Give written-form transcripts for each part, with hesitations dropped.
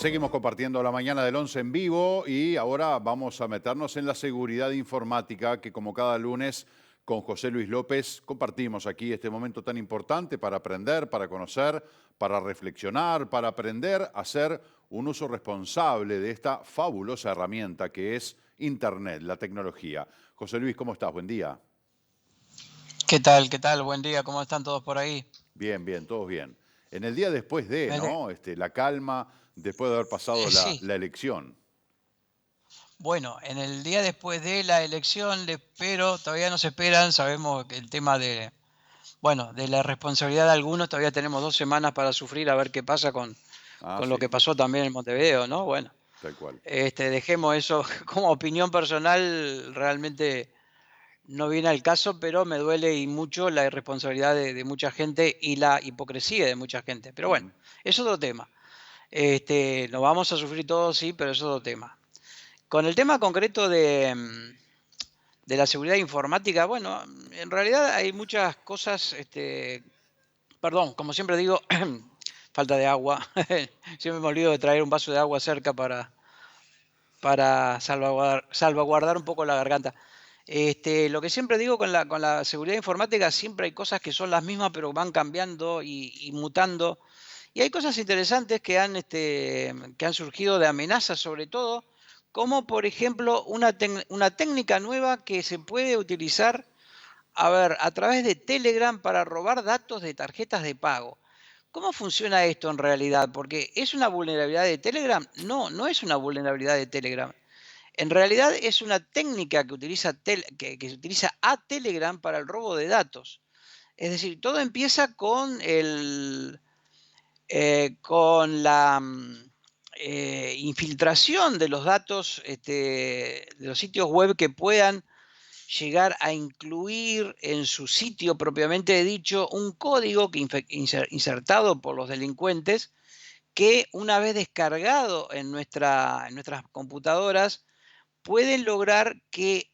Seguimos compartiendo la mañana del 11 en vivo y ahora vamos a meternos en la seguridad informática que como cada lunes con José Luis López compartimos aquí este momento tan importante para aprender, para conocer, para reflexionar, para aprender a hacer un uso responsable de esta fabulosa herramienta que es Internet, la tecnología. José Luis, ¿cómo estás? Buen día. ¿Qué tal? ¿Qué tal? Buen día, ¿cómo están todos por ahí? Bien, bien, todos bien. En el día después de, Me ale- ¿no? La calma después de haber pasado la, sí, la elección. bueno, en el día después de la elección, pero todavía nos esperan, sabemos que el tema de, bueno, de la responsabilidad de algunos, todavía tenemos 2 semanas para sufrir a ver qué pasa Ah, con lo sí, que pasó también en Montevideo, ¿no? Bueno, tal cual. dejemos eso como opinión personal, realmente no viene al caso, pero me duele y mucho la irresponsabilidad de mucha gente y la hipocresía de mucha gente. Pero bueno, Ujú. es otro tema. Lo vamos a sufrir todos, sí, pero es otro tema. Con el tema concreto de la seguridad informática, bueno, en realidad hay muchas cosas, perdón, como siempre digo, falta de agua. Siempre me olvido de traer un vaso de agua cerca para salvaguardar un poco la garganta. Lo que siempre digo con la seguridad informática, siempre hay cosas que son las mismas, pero van cambiando y mutando. Y hay cosas interesantes que han surgido de amenazas, sobre todo, como por ejemplo una técnica nueva que se puede utilizar, a ver, a través de Telegram para robar datos de tarjetas de pago. ¿Cómo funciona esto en realidad? Porque ¿es una vulnerabilidad de Telegram? No, no es una vulnerabilidad de Telegram. En realidad es una técnica que se utiliza a Telegram para el robo de datos. Es decir, todo empieza con la infiltración de los datos de los sitios web que puedan llegar a incluir en su sitio propiamente dicho un código insertado por los delincuentes que una vez descargado en nuestras computadoras pueden lograr que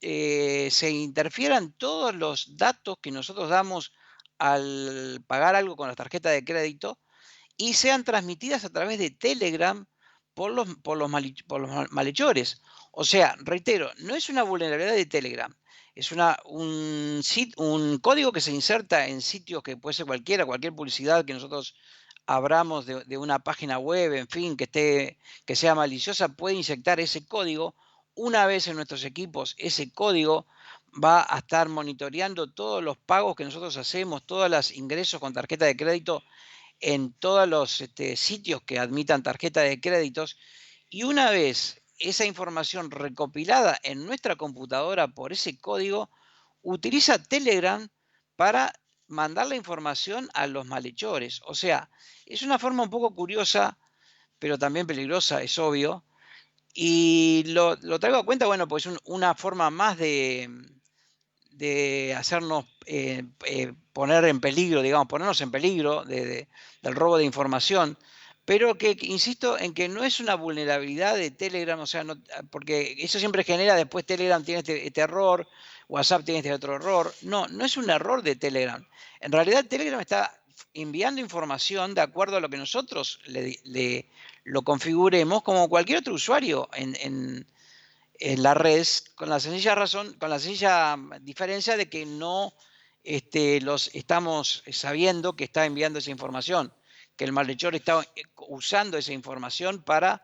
se interfieran todos los datos que nosotros damos al pagar algo con la tarjeta de crédito y sean transmitidas a través de Telegram por los malhechores. O sea, reitero, no es una vulnerabilidad de Telegram, es un código que se inserta en sitios que puede ser cualquiera, cualquier publicidad que nosotros abramos de una página web, en fin, que sea maliciosa, puede inyectar ese código. Una vez en nuestros equipos, ese código va a estar monitoreando todos los pagos que nosotros hacemos, todos los ingresos con tarjeta de crédito en todos los sitios que admitan tarjeta de créditos. Y una vez esa información recopilada en nuestra computadora por ese código, utiliza Telegram para mandar la información a los malhechores. O sea, es una forma un poco curiosa, pero también peligrosa, es obvio. Y lo traigo a cuenta, bueno, pues una forma más de hacernos poner en peligro, digamos, ponernos en peligro del robo de información, pero que insisto en que no es una vulnerabilidad de Telegram, o sea, porque eso siempre genera, después Telegram tiene este error, WhatsApp tiene este otro error. No, no es un error de Telegram. En realidad Telegram está enviando información de acuerdo a lo que nosotros lo configuremos como cualquier otro usuario en la red, con la sencilla diferencia de que no los estamos sabiendo que está enviando esa información, que el malhechor está usando esa información para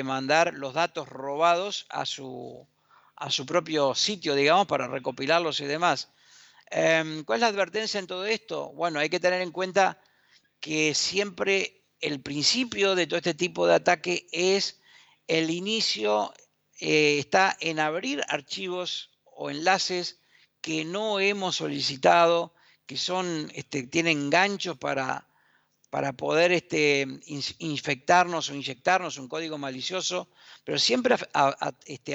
mandar los datos robados a su propio sitio, digamos, para recopilarlos y demás. ¿Cuál es la advertencia en todo esto? Bueno, hay que tener en cuenta que siempre el principio de todo este tipo de ataque es el inicio, está en abrir archivos o enlaces que no hemos solicitado, que tienen ganchos para poder infectarnos o inyectarnos un código malicioso, pero siempre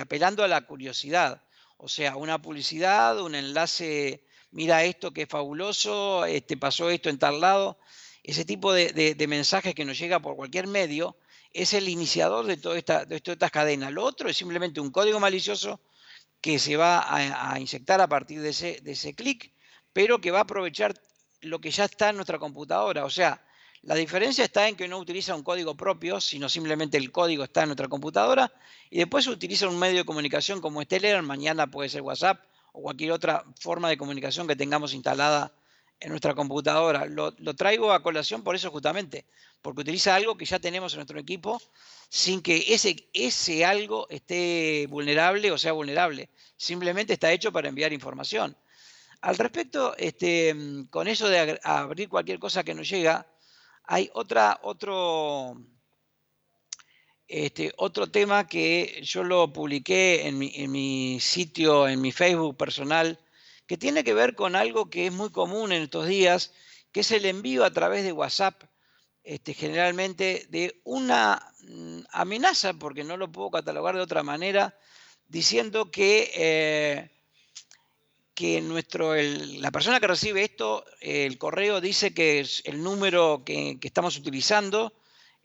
apelando a la curiosidad. O sea, una publicidad, un enlace, mira esto que es fabuloso, pasó esto en tal lado. Ese tipo de mensajes que nos llega por cualquier medio es el iniciador de toda esta cadena. Lo otro es simplemente un código malicioso que se va a inyectar a partir de ese clic, pero que va a aprovechar lo que ya está en nuestra computadora. O sea, La diferencia está en que no utiliza un código propio, sino simplemente el código está en nuestra computadora y después utiliza un medio de comunicación como es Telegram, mañana puede ser WhatsApp o cualquier otra forma de comunicación que tengamos instalada en nuestra computadora. Lo traigo a colación por eso justamente, porque utiliza algo que ya tenemos en nuestro equipo sin que ese algo esté vulnerable o sea vulnerable. Simplemente está hecho para enviar información. Al respecto, con eso de abrir cualquier cosa que nos llega, hay otro tema que yo lo publiqué en mi sitio, en mi Facebook personal, que tiene que ver con algo que es muy común en estos días, que es el envío a través de WhatsApp, generalmente de una amenaza, porque no lo puedo catalogar de otra manera, diciendo que la persona que recibe esto, el correo dice que el número que estamos utilizando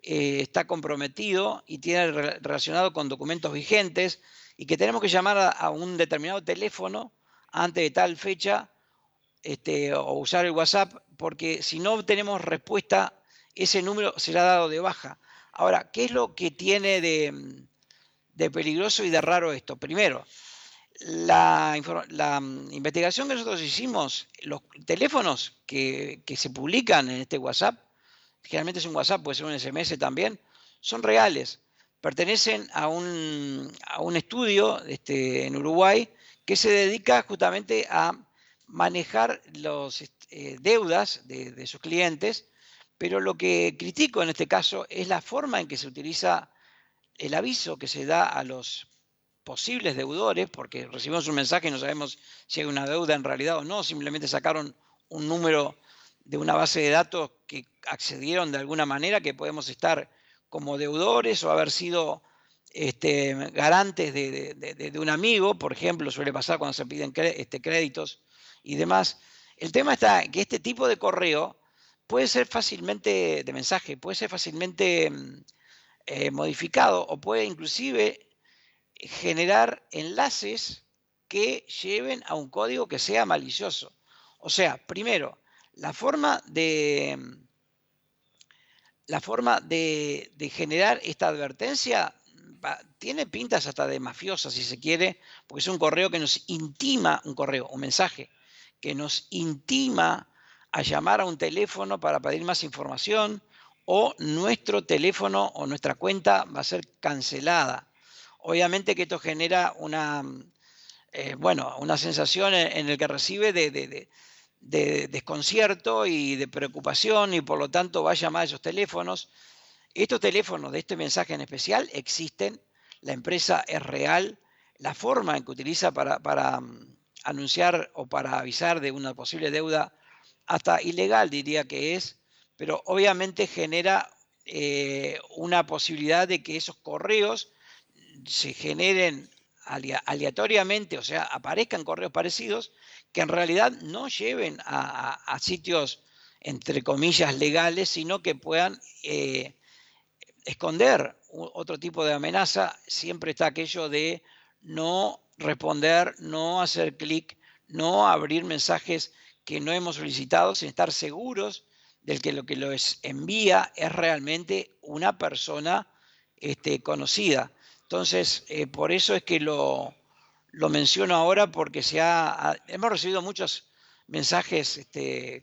está comprometido y tiene relacionado con documentos vigentes y que tenemos que llamar a un determinado teléfono antes de tal fecha o usar el WhatsApp, porque si no obtenemos respuesta, ese número será dado de baja. Ahora, ¿qué es lo que tiene de peligroso y de raro esto? Primero, la investigación que nosotros hicimos, los teléfonos que se publican en este WhatsApp, generalmente es un WhatsApp, puede ser un SMS también, son reales. Pertenecen a un estudio en Uruguay que se dedica justamente a manejar las deudas de sus clientes, pero lo que critico en este caso es la forma en que se utiliza el aviso que se da a los posibles deudores, porque recibimos un mensaje y no sabemos si hay una deuda en realidad o no, simplemente sacaron un número de una base de datos que accedieron de alguna manera, que podemos estar como deudores o haber sido garantes de un amigo, por ejemplo, suele pasar cuando se piden créditos y demás. El tema está en que este tipo de correo puede ser fácilmente, de mensaje, puede ser fácilmente modificado o puede inclusive generar enlaces que lleven a un código que sea malicioso. O sea, primero, la forma de generar esta advertencia tiene pintas hasta de mafiosa, si se quiere, porque es un correo que nos intima, un mensaje, que nos intima a llamar a un teléfono para pedir más información o nuestro teléfono o nuestra cuenta va a ser cancelada. Obviamente que esto genera una sensación en el que recibe de desconcierto y de preocupación y por lo tanto va a llamar a esos teléfonos. Estos teléfonos de este mensaje en especial existen, la empresa es real, la forma en que utiliza para anunciar o para avisar de una posible deuda, hasta ilegal diría que es, pero obviamente genera una posibilidad de que esos correos se generen aleatoriamente, o sea, aparezcan correos parecidos que en realidad no lleven a sitios, entre comillas, legales, sino que puedan esconder otro tipo de amenaza. Siempre está aquello de no responder, no hacer clic, no abrir mensajes que no hemos solicitado sin estar seguros de que lo que los envía es realmente una persona conocida. Entonces, por eso es que lo menciono ahora, porque hemos recibido muchos mensajes,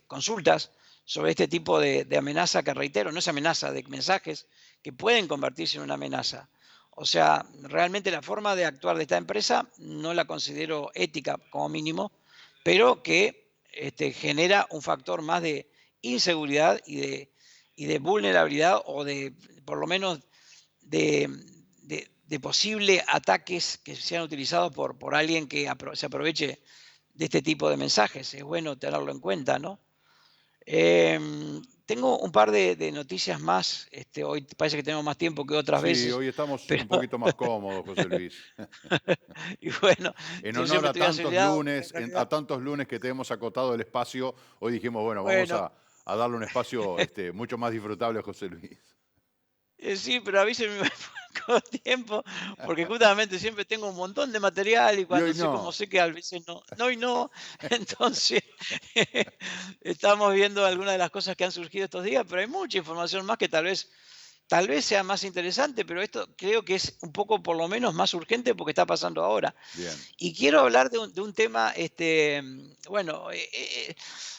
consultas sobre este tipo de amenaza que, reitero, no es amenaza, de mensajes que pueden convertirse en una amenaza. O sea, realmente la forma de actuar de esta empresa no la considero ética como mínimo, pero que genera un factor más de inseguridad y de vulnerabilidad o por lo menos, de, de posible ataques que sean utilizados por alguien que se aproveche de este tipo de mensajes. Es bueno tenerlo en cuenta, ¿no? Tengo un par de noticias más. Hoy parece que tenemos más tiempo que otras Sí, veces, hoy estamos pero un poquito más cómodos, José Luis. y bueno, En yo honor siempre a estoy tantos acelerado, lunes, a tantos lunes que te hemos acotado el espacio, hoy dijimos, bueno, vamos bueno, a darle un espacio mucho más disfrutable a José Luis. Sí, pero avísenme con tiempo, porque justamente siempre tengo un montón de material y Y cuando hoy sé como no. sé que a veces no y no, entonces estamos viendo algunas de las cosas que han surgido estos días, pero hay mucha información más que tal vez sea más interesante, pero esto creo que es un poco por lo menos más urgente porque está pasando ahora. Bien. Y quiero hablar de un tema, bueno,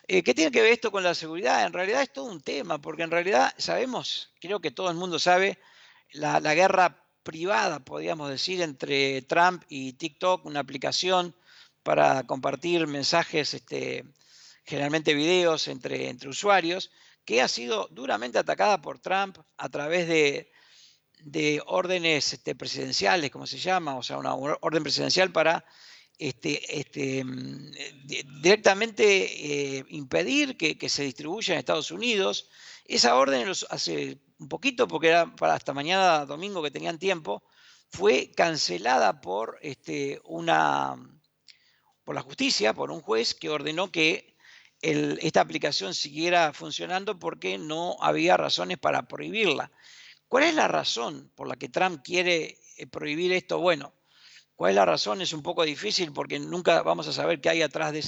¿qué tiene que ver esto con la seguridad? En realidad es todo un tema, porque en realidad sabemos, creo que todo el mundo sabe, la guerra privada, podríamos decir, entre Trump y TikTok, una aplicación para compartir mensajes, generalmente videos entre usuarios, que ha sido duramente atacada por Trump a través de órdenes presidenciales, como se llama, o sea, una orden presidencial para directamente impedir que se distribuya en Estados Unidos. Esa orden hace un poquito, porque era para hasta mañana domingo que tenían tiempo, fue cancelada por la justicia, por un juez que ordenó que esta aplicación siguiera funcionando porque no había razones para prohibirla. ¿Cuál es la razón por la que Trump quiere prohibir esto? Bueno, ¿cuál es la razón? Es un poco difícil porque nunca vamos a saber qué hay atrás de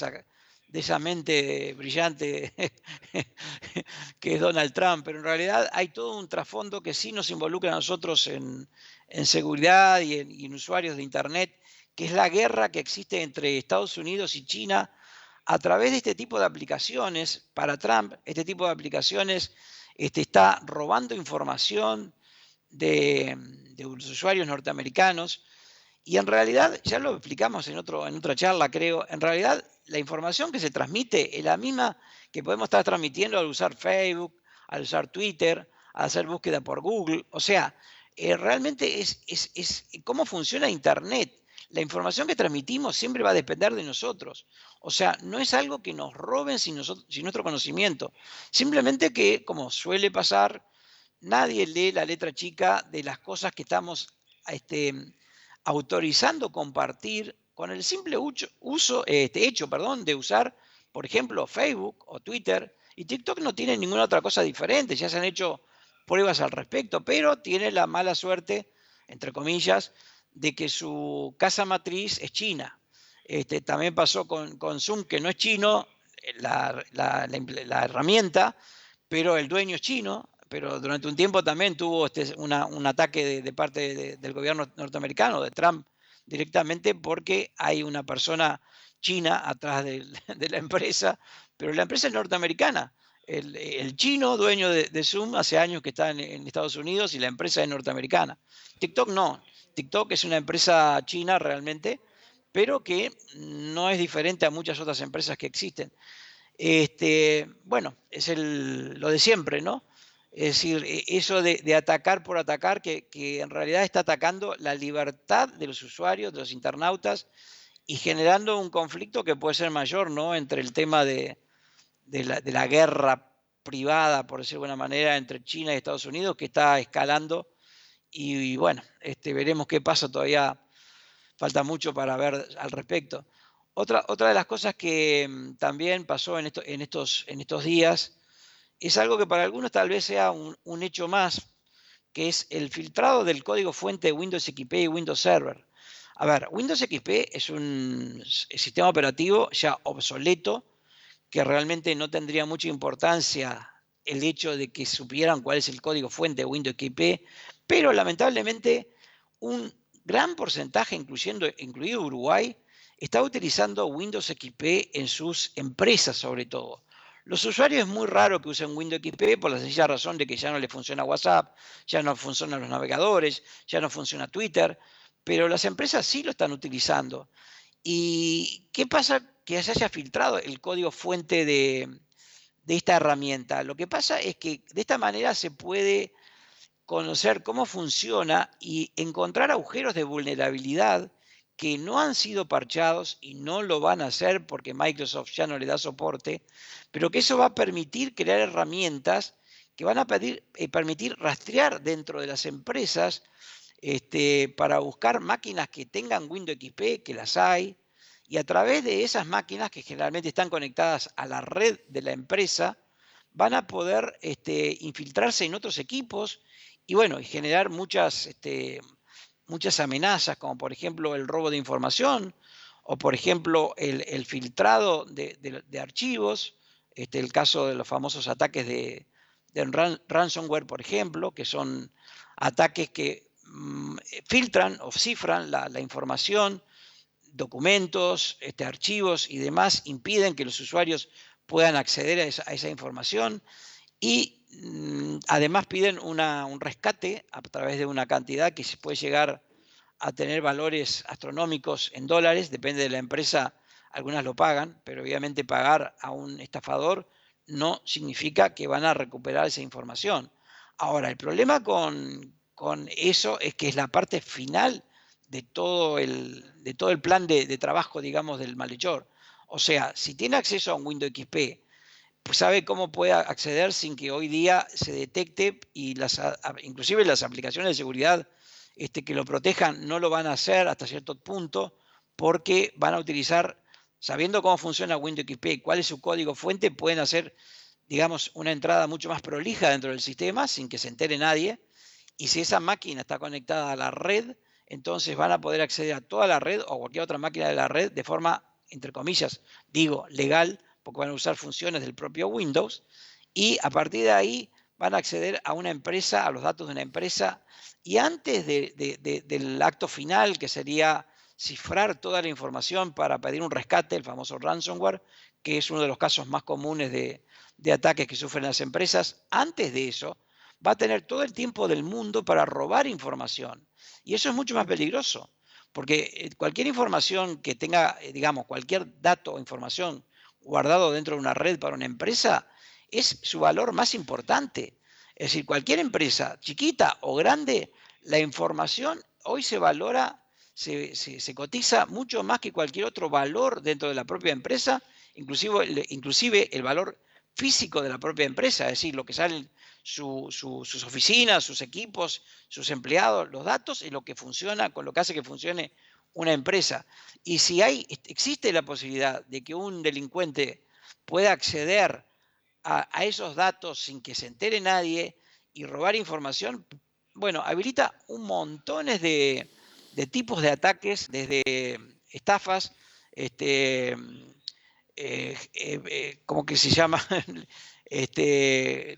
esa mente brillante que es Donald Trump, pero en realidad hay todo un trasfondo que sí nos involucra a nosotros en seguridad y en usuarios de Internet, que es la guerra que existe entre Estados Unidos y China a través de este tipo de aplicaciones. Para Trump, este tipo de aplicaciones está robando información de los usuarios norteamericanos y en realidad, ya lo explicamos en otra charla, creo, en realidad la información que se transmite es la misma que podemos estar transmitiendo al usar Facebook, al usar Twitter, al hacer búsqueda por Google. O sea, realmente es cómo funciona Internet. La información que transmitimos siempre va a depender de nosotros. O sea, no es algo que nos roben sin nuestro conocimiento. Simplemente que, como suele pasar, nadie lee la letra chica de las cosas que estamos este, autorizando compartir con el simple hecho de usar, por ejemplo, Facebook o Twitter. Y TikTok no tiene ninguna otra cosa diferente, ya se han hecho pruebas al respecto, pero tiene la mala suerte, entre comillas, de que su casa matriz es China. También pasó con Zoom, que no es chino, la herramienta, pero el dueño es chino, pero durante un tiempo también tuvo un ataque de parte del gobierno norteamericano, de Trump, directamente porque hay una persona china atrás de la empresa, pero la empresa es norteamericana. El chino dueño de Zoom hace años que está en Estados Unidos y la empresa es norteamericana. TikTok no. TikTok es una empresa china realmente, pero que no es diferente a muchas otras empresas que existen. Bueno, es lo de siempre, ¿no? Es decir, eso de atacar por atacar, que en realidad está atacando la libertad de los usuarios, de los internautas, y generando un conflicto que puede ser mayor, ¿no? Entre el tema de la guerra privada, por decirlo de alguna manera, entre China y Estados Unidos, que está escalando. Y bueno, veremos qué pasa todavía. Falta mucho para ver al respecto. Otra de las cosas que también pasó en estos días es algo que para algunos tal vez sea un hecho más, que es el filtrado del código fuente de Windows XP y Windows Server. A ver, Windows XP es un sistema operativo ya obsoleto, que realmente no tendría mucha importancia el hecho de que supieran cuál es el código fuente de Windows XP, pero lamentablemente un gran porcentaje, incluido Uruguay, está utilizando Windows XP en sus empresas sobre todo. Los usuarios es muy raro que usen Windows XP por la sencilla razón de que ya no le funciona WhatsApp, ya no funcionan los navegadores, ya no funciona Twitter, pero las empresas sí lo están utilizando. ¿Y qué pasa que se haya filtrado el código fuente de esta herramienta? Lo que pasa es que de esta manera se puede conocer cómo funciona y encontrar agujeros de vulnerabilidad que no han sido parchados y no lo van a hacer porque Microsoft ya no le da soporte, pero que eso va a permitir crear herramientas que van a permitir rastrear dentro de las empresas para buscar máquinas que tengan Windows XP, que las hay, y a través de esas máquinas que generalmente están conectadas a la red de la empresa, van a poder infiltrarse en otros equipos y bueno, y generar muchas amenazas, como por ejemplo el robo de información o por ejemplo el filtrado de archivos, el caso de los famosos ataques de ransomware, por ejemplo, que son ataques que filtran o cifran la información, documentos, archivos y demás, impiden que los usuarios puedan acceder a esa información y además piden un rescate a través de una cantidad que se puede llegar a tener valores astronómicos en dólares, depende de la empresa, algunas lo pagan, pero obviamente pagar a un estafador no significa que van a recuperar esa información. Ahora, el problema con eso es que es la parte final de todo el plan de trabajo, digamos, del malhechor. O sea, si tiene acceso a un Windows XP, pues sabe cómo puede acceder sin que hoy día se detecte y inclusive las aplicaciones de seguridad que lo protejan no lo van a hacer hasta cierto punto porque van a utilizar, sabiendo cómo funciona Windows XP, cuál es su código fuente, pueden hacer, digamos, una entrada mucho más prolija dentro del sistema sin que se entere nadie. Y si esa máquina está conectada a la red, entonces van a poder acceder a toda la red o cualquier otra máquina de la red de forma, entre comillas, digo, legal, porque van a usar funciones del propio Windows, y a partir de ahí van a acceder a una empresa, a los datos de una empresa, y antes del acto final, que sería cifrar toda la información para pedir un rescate, el famoso ransomware, que es uno de los casos más comunes de ataques que sufren las empresas, antes de eso va a tener todo el tiempo del mundo para robar información. Y eso es mucho más peligroso, porque cualquier información que tenga, digamos, cualquier dato o información guardado dentro de una red para una empresa, es su valor más importante. Es decir, cualquier empresa, chiquita o grande, la información hoy se valora, se cotiza mucho más que cualquier otro valor dentro de la propia empresa, inclusive el valor físico de la propia empresa, es decir, lo que salen sus oficinas, sus equipos, sus empleados, los datos y lo que funciona, con lo que hace que funcione una empresa. Y si existe la posibilidad de que un delincuente pueda acceder a esos datos sin que se entere nadie y robar información, bueno, habilita un montón de tipos de ataques, desde estafas, este, ¿cómo que se llama?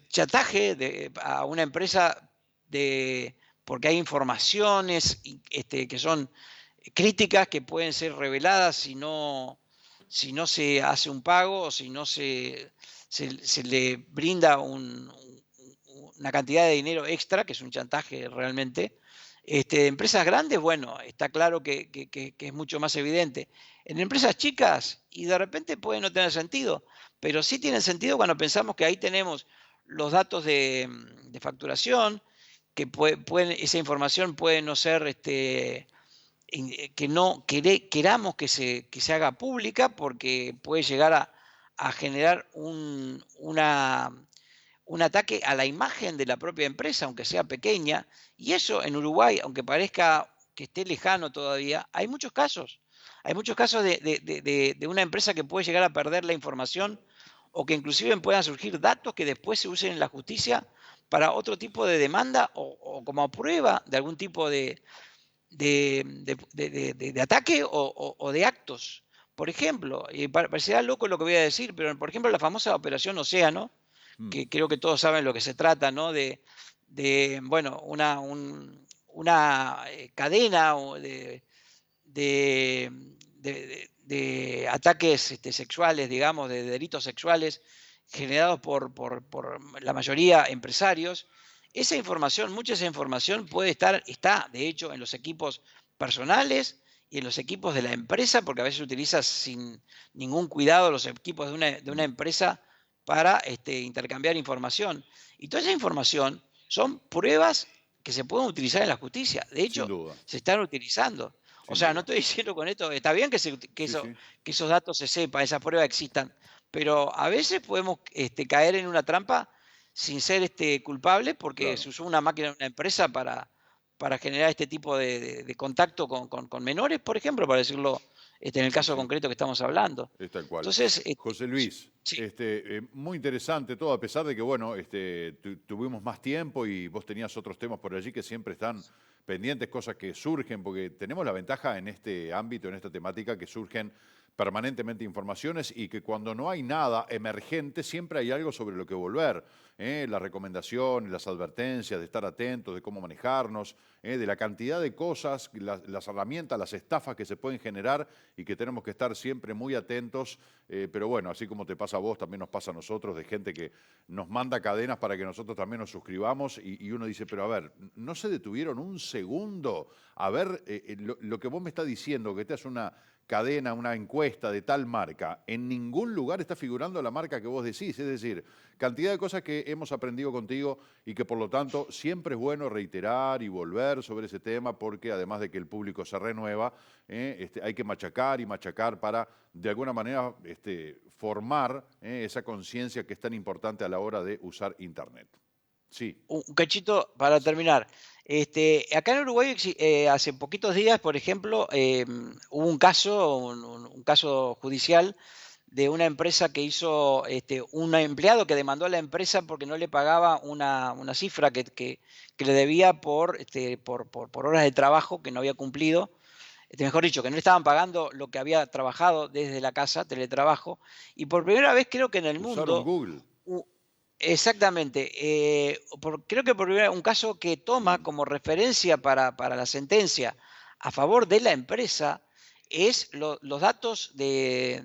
Chantaje a una empresa porque hay informaciones que son críticas que pueden ser reveladas si no se hace un pago o si no se le brinda una cantidad de dinero extra, que es un chantaje realmente. Empresas grandes, bueno, está claro que es mucho más evidente. En empresas chicas, y de repente puede no tener sentido, pero sí tiene sentido cuando pensamos que ahí tenemos los datos de facturación, que esa información puede no ser que no queramos que se haga pública porque puede llegar a generar un ataque a la imagen de la propia empresa, aunque sea pequeña. Y eso en Uruguay, aunque parezca que esté lejano todavía, hay muchos casos. Hay muchos casos de una empresa que puede llegar a perder la información o que inclusive puedan surgir datos que después se usen en la justicia para otro tipo de demanda o como prueba de algún tipo de ataque o de actos. Por ejemplo, y parecerá loco lo que voy a decir, pero por ejemplo la famosa Operación Océano, Mm. que creo que todos saben lo que se trata, ¿no? Bueno, una cadena de, de ataques ataques sexuales, digamos, de delitos sexuales generados por la mayoría empresarios. Mucha de esa información está de hecho en los equipos personales y en los equipos de la empresa, porque a veces utilizas sin ningún cuidado los equipos de una empresa para intercambiar información. Y toda esa información son pruebas que se pueden utilizar en la justicia. De Sin hecho, duda, se están utilizando. O sin sea, no duda. estoy diciendo con esto, está bien Sí, sí. que esos datos se sepan, esas pruebas existan, pero a veces podemos caer en una trampa sin ser culpable porque Claro. se usó una máquina de una empresa para generar este tipo de contacto con menores, por ejemplo, para decirlo en el Sí, caso sí. concreto que estamos hablando. Es tal cual. Entonces, José Luis, sí, muy interesante todo, a pesar de que, bueno, tuvimos más tiempo y vos tenías otros temas por allí que siempre están pendientes, cosas que surgen, porque tenemos la ventaja en este ámbito, en esta temática, que surgen permanentemente informaciones y que cuando no hay nada emergente, siempre hay algo sobre lo que volver. La recomendación, las advertencias, de estar atentos, de cómo manejarnos, de la cantidad de cosas, las herramientas, las estafas que se pueden generar y que tenemos que estar siempre muy atentos. Pero bueno, así como te pasa a vos, también nos pasa a nosotros, de gente que nos manda cadenas para que nosotros también nos suscribamos y uno dice, pero a ver, ¿no se detuvieron un segundo a ver lo que vos me estás diciendo, que te es una cadena, una encuesta de tal marca? En ningún lugar está figurando la marca que vos decís. Es decir, cantidad de cosas que hemos aprendido contigo y que por lo tanto siempre es bueno reiterar y volver sobre ese tema porque además de que el público se renueva, hay que machacar y machacar para de alguna manera formar esa conciencia que es tan importante a la hora de usar Internet. Sí, un cachito para terminar. Acá en Uruguay, hace poquitos días, por ejemplo, hubo un caso, un caso judicial de una empresa que hizo, un empleado que demandó a la empresa porque no le pagaba una cifra que le debía por horas de trabajo que no había cumplido. Mejor dicho, que no le estaban pagando lo que había trabajado desde la casa, teletrabajo. Y por primera vez creo que en el usaron mundo Google. exactamente. Creo que por primera un caso que toma como referencia para la sentencia a favor de la empresa es los datos de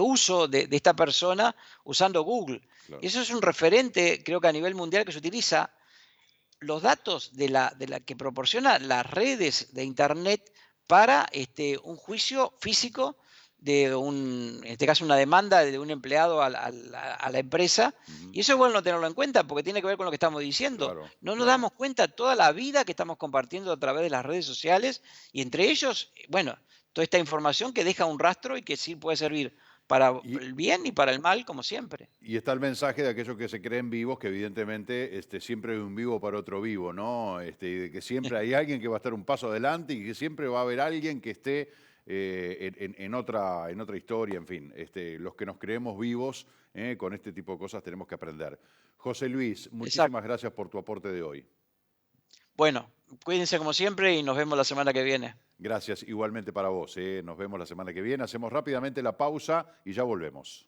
uso de esta persona usando Google. Y Claro. eso es un referente, creo que a nivel mundial que se utiliza. Los datos de la que proporciona las redes de Internet para un juicio físico en este caso, una demanda de un empleado a la empresa. Ujú. Y eso es bueno tenerlo en cuenta porque tiene que ver con lo que estamos diciendo. Claro, No nos claro. damos cuenta toda la vida que estamos compartiendo a través de las redes sociales y entre ellos, bueno, toda esta información que deja un rastro y que sí puede servir para Y, el bien y para el mal, como siempre. y está el mensaje de aquellos que se creen vivos, que evidentemente siempre hay un vivo para otro vivo, ¿no? Y de que siempre hay alguien que va a estar un paso adelante y que siempre va a haber alguien que esté en otra historia, en fin. Los que nos creemos vivos con este tipo de cosas tenemos que aprender. José Luis, muchísimas Exacto. gracias por tu aporte de hoy. Bueno, cuídense como siempre y nos vemos la semana que viene. Gracias igualmente para vos. Nos vemos la semana que viene. Hacemos rápidamente la pausa y ya volvemos.